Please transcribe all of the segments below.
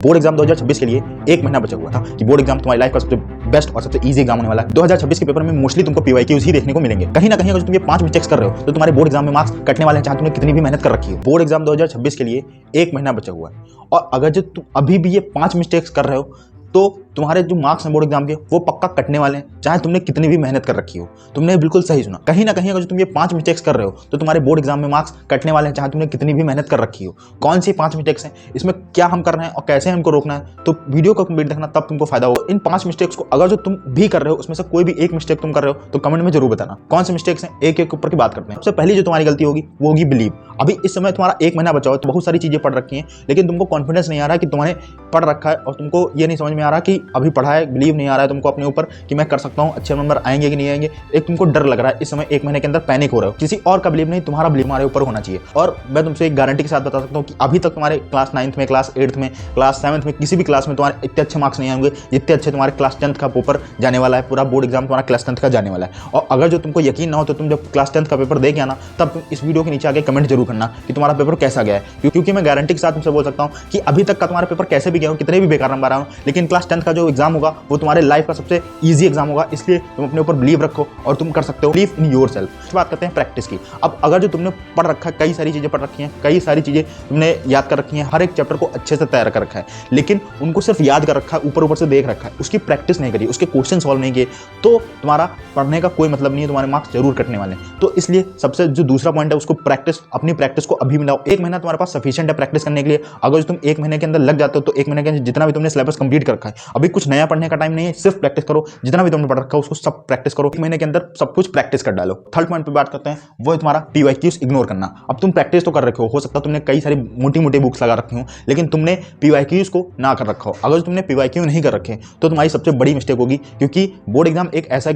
Board exam 2026 के लिए एक महीना बचा हुआ था कि बोर्ड एग्जाम तुम्हारी लाइफ का सबसे बेस्ट और सबसे इजी एग्जाम होने वाला है। 2026 के पेपर में मोस्टली तुमको पीवाईक्यूज ही देखने को मिलेंगे। कहीं ना कहीं अगर तुम ये 5 मिस्टेक्स कर रहे हो तो तुम्हारे बोर्ड एग्जाम में मार्क्स कटने वाले हैं, चाहे तुमने कितनी भी मेहनत कर रखी हो। बोर्ड एग्जाम 2026 के लिए एक महीना बचा हुआ है और अगर जो तुम अभी भी ये 5 मिस्टेक्स कर रहे हो तो तुम्हारे जो मार्क्स हैं बोर्ड एग्जाम के वो पक्का कटने वाले हैं, चाहे तुमने कितनी भी मेहनत कर रखी हो। तुमने बिल्कुल सही सुना। कहीं ना कहीं अगर तुम ये 5 मिस्टेक्स कर रहे हो तो तुम्हारे बोर्ड एग्जाम में मार्क्स कटने वाले हैं, चाहे तुमने कितनी भी मेहनत कर रखी हो। कौन सी 5 मिस्टेक्स हैं, इसमें क्या हम कर रहे हैं और कैसे हमको रोकना है, तो वीडियो को कंप्लीट देखना, तब तुमको फायदा होगा। इन 5 मिस्टेक्स को अगर जो तुम भी कर रहे हो उसमें से कोई भी एक मिस्टेक तुम कर रहे हो तो कमेंट में जरूर बताना कौन से मिस्टेक्स हैं। एक एक ऊपर की बात करते हैं। सबसे पहली जो तुम्हारी गलती होगी वो होगी बिलीव। अभी इस समय तुम्हारा एक महीना बचा हो तो बहुत सारी चीजें पढ़ रखी हैं, लेकिन तुमको कॉन्फिडेंस नहीं आ रहा कि तुम्हारे पढ़ रखा है और तुमको ये नहीं समझ में आ रहा कि अभी पढ़ा है। बिलीव नहीं आ रहा है तुमको अपने ऊपर कि मैं कर सकता हूँ, अच्छे नंबर आएंगे कि नहीं आएंगे। एक तुमको डर लग रहा है इस समय, एक महीने के अंदर पैनिक हो रहे हो। किसी और का बिलीव नहीं, तुम्हारा बिलीव हमारे ऊपर होना चाहिए। और मैं तुमसे एक गारंटी के साथ बता सकता हूँ कि अभी तक तुम्हारे क्लास 9th में, क्लास 8th में, क्लास 7th में, किसी भी क्लास में तुम्हारे इतने अच्छे मार्क्स नहीं आएंगे जितने अच्छे तुम्हारे क्लास 10th का पेपर जाने वाला है। पूरा बोर्ड एग्जाम तुम्हारा क्लास 10th का जाने वाला है। और अगर जो तुमको यकीन ना हो तो तुम जब क्लास 10th का पेपर दे के आना तब तुम इस वीडियो के नीचे आके कमेंट जरूर करना कि तुम्हारा पेपर कैसा गया है। क्योंकि मैं गारंटी के साथ तुमसे बोल सकता हूँ कि अभी तक का तुम्हारा पेपर कैसे भी गया हो, कितने भी बेकार नंबर आए हो, लेकिन क्लास 10th का जो एग्जाम होगा वो तुम्हारे लाइफ का सबसे ईजी एग्जाम होगा। इसलिए तुम अपने ऊपर बिलीव रखो और तुम कर सकते हो। Believe in your self. बात करते हैं प्रैक्टिस की। अब अगर जो तुमने पढ़ रखा है, कई सारी चीजें पढ़ रखी हैं, कई सारी चीजें तुमने याद कर रखी हैं, हर एक चैप्टर को अच्छे से तैयार कर रखा है, लेकिन उनको सिर्फ याद कर रखा है, ऊपर ऊपर से देख रखा है, उसकी प्रैक्टिस नहीं करी, उसके क्वेश्चन सॉल्व नहीं किए, तो तुम्हारा पढ़ने का कोई मतलब नहीं है, तुम्हारे मार्क्स जरूर कटने वाले हैं। तो इसलिए सबसे जो दूसरा पॉइंट है उसको प्रैक्टिस, अपनी प्रैक्टिस को अभी मिलाओ। एक महीना तुम्हारे पास सफिशिएंट है प्रैक्टिस करने के लिए। अगर तुम एक महीने के अंदर लग जाते हो तो एक महीने के अंदर जितना भी तुमने सिलेबस कंप्लीट कर रखा है, अभी कुछ नया पढ़ने का टाइम नहीं है, सिर्फ प्रैक्टिस करो। जितना भी तुमने पढ़ रखा है उसको सब प्रैक्टिस करो। एक महीने के अंदर सब कुछ प्रैक्टिस कर डालो। थर्ड पॉइंट पे बात करते हैं, वो है तुम्हारा पीवाईक्यूज इग्नोर करना। अब तुम प्रैक्टिस तो कर रखे हो सकता है तुमने कई सारी मोटी मोटी बुक्स लगा रखी हो, लेकिन तुमने पीवाईक्यूज को ना कर रखा हो। अगर तुमने पीवाईक्यू नहीं कर रखे तो तुम्हारी सबसे बड़ी मिस्टेक होगी, क्योंकि बोर्ड एग्जाम एक ऐसा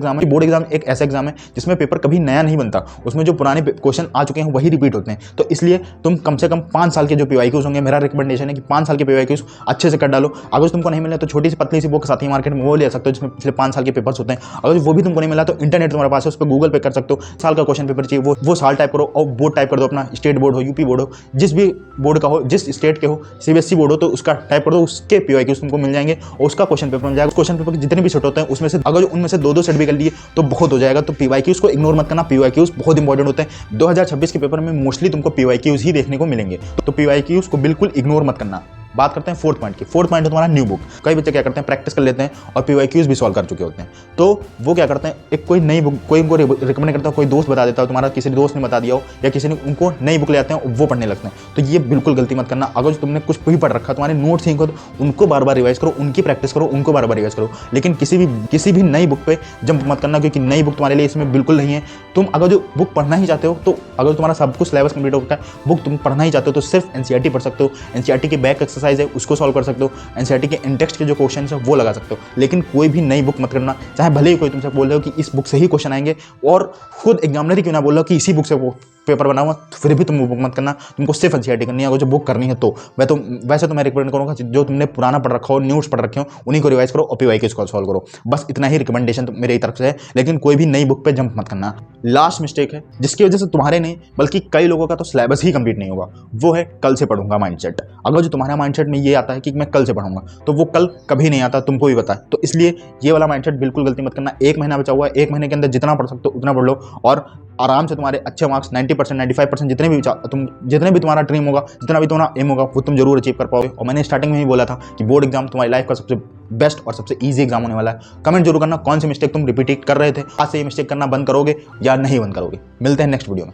एग्जाम है जिसमें पेपर कभी नया नहीं बनता। उसमें जो पुराने क्वेश्चन आ चुके हैं वही रिपीट होते हैं। तो इसलिए तुम कम से कम 5 साल के जो पीवाईक्यूज होंगे, मेरा रिकमेंडेशन है कि 5 साल के पीवाईक्यूज अच्छे से कर डालो। अगर तुमको नहीं मिले तो छोटी सी पतली सी बुक साथी मार्केट में वो ले सकते हो जिसमें पिछले 5 साल के पेपर्स होते हैं। अगर वो भी तुमको नहीं मिला तो इंटरनेट तुम्हारे पास है, उस पर गूगल पे कर सकते हो। साल का क्वेश्चन पेपर चाहिए वो साल टाइप करो और बोर्ड टाइप कर दो अपना। स्टेट बोर्ड हो, यूपी बोर्ड हो, जिस भी बोर्ड का हो, जिस स्टेट के हो, सीबीएसई बोर्ड हो तो उसका टाइप कर दो, उसके पीवाईक्यूज तुमको मिल जाएंगे और उसका क्वेश्चन पेपर मिल जाएगा। क्वेश्चन पेपर के जितने भी सेट होते हैं उसमें से अगर उनमें से 2-2 सेट भी कर लिए तो बहुत हो जाएगा। तो पीवाईक्यूज को इग्नोर मत करना, पीवाईक्यूज बहुत इंपॉर्टेंट होते हैं। 2026 के पेपर में मोस्टली तुमको पीवाईक्यूज ही देखने को मिलेंगे, तो पीवाईक्यूज को बिल्कुल इग्नोर मत करना। बात करते हैं फोर्थ पॉइंट की। फोर्थ पॉइंट है तुम्हारा न्यू बुक। कई बच्चे क्या करते हैं, प्रैक्टिस कर लेते हैं और पीवाईक्यूज भी सॉल्व कर चुके होते हैं, तो वो क्या करते हैं, एक कोई नई बुक, कोई उनको रिकमेंड करता है, कोई दोस्त बता देता है, तुम्हारा किसी दोस्त ने बता दिया हो या किसी ने, उनको नई बुक ले आते हैं वो पढ़ने लगते हैं। तो ये बिल्कुल गलती मत करना। अगर तुमने कुछ भी पढ़ रखा, तुम्हारे नोट्स ही उनको बार बार रिवाइज करो, उनकी प्रैक्टिस करो, उनको बार बार रिवाइज करो, लेकिन किसी भी नई बुक पे जंप मत करना, क्योंकि नई बुक तुम्हारे लिए इसमें बिल्कुल नहीं है। तुम अगर जो बुक पढ़ना ही चाहते हो, तो अगर तुम्हारा सब कुछ सिलेबस कंप्लीट हो चुका है, बुक तुम पढ़ना ही चाहते हो तो सिर्फ एनसीईआरटी पढ़ सकते हो। एनसीईआरटी की बैक एक्सरसाइज है उसको सॉल्व सकते हो, एनसीईआरटी के इंटेक्स्ट के जो क्वेश्चन है वो लगा सकते हो, लेकिन कोई भी नई बुक मत करना। चाहे भले ही कोई तुमसे बोल रहे हो कि इस बुक से ही क्वेश्चन आएंगे, और खुद एग्जामिनर ही क्यों ना बोल रहा हो कि इसी बुक से वो पेपर बना हुआ, तो फिर भी तुम वो बुक मत करना। तुमको सिर्फ एनसीईआरटी करनी है अगर जो बुक करनी है तो। वैसे तो मैं रिकमेंड करूंगा जो तुमने पुराना पढ़ रखा हो, न्यूज़ पढ़ रखे हो, उन्हीं को रिवाइज करो और पीवाईक्यूज को सॉल्व करो। बस इतना ही रिकमेंडेशन मेरी तरफ से है, लेकिन कोई भी नई बुक पे जंप मत करना। लास्ट मिस्टेक है जिसकी वजह से तुम्हारे नहीं बल्कि कई लोगों का तो सिलेबस ही कंप्लीट नहीं होगा, वो है कल से पढ़ूंगा माइंडसेट। अगर जो तुम्हारा माइंडसेट में ये आता है कि मैं कल से पढ़ूंगा, तो वो कल कभी नहीं आता, तुमको भी पता है। तो इसलिए ये वाला माइंडसेट बिल्कुल गलती मत करना। एक महीना बचा हुआ है, एक महीने के अंदर जितना पढ़ सकते हो उतना पढ़ लो और आराम से तुम्हारे अच्छे मार्क्स 90%, 95% जितने भी तुम्हारा ड्रीम होगा, जितना भी तुम्हारा एम होगा, वो तुम जरूर अचीव कर पाओगे। और मैंने स्टार्टिंग में ही बोला था कि बोर्ड एग्जाम तुम्हारी लाइफ का सबसे बेस्ट और सबसे इजी एग्जाम होने वाला है। कमेंट जरूर करना कौन सी मिस्टेक तुम रिपीट कर रहे थे, आज से ये मिस्टेक करना बंद करोगे या नहीं बंद करोगे। मिलते हैं नेक्स्ट वीडियो में।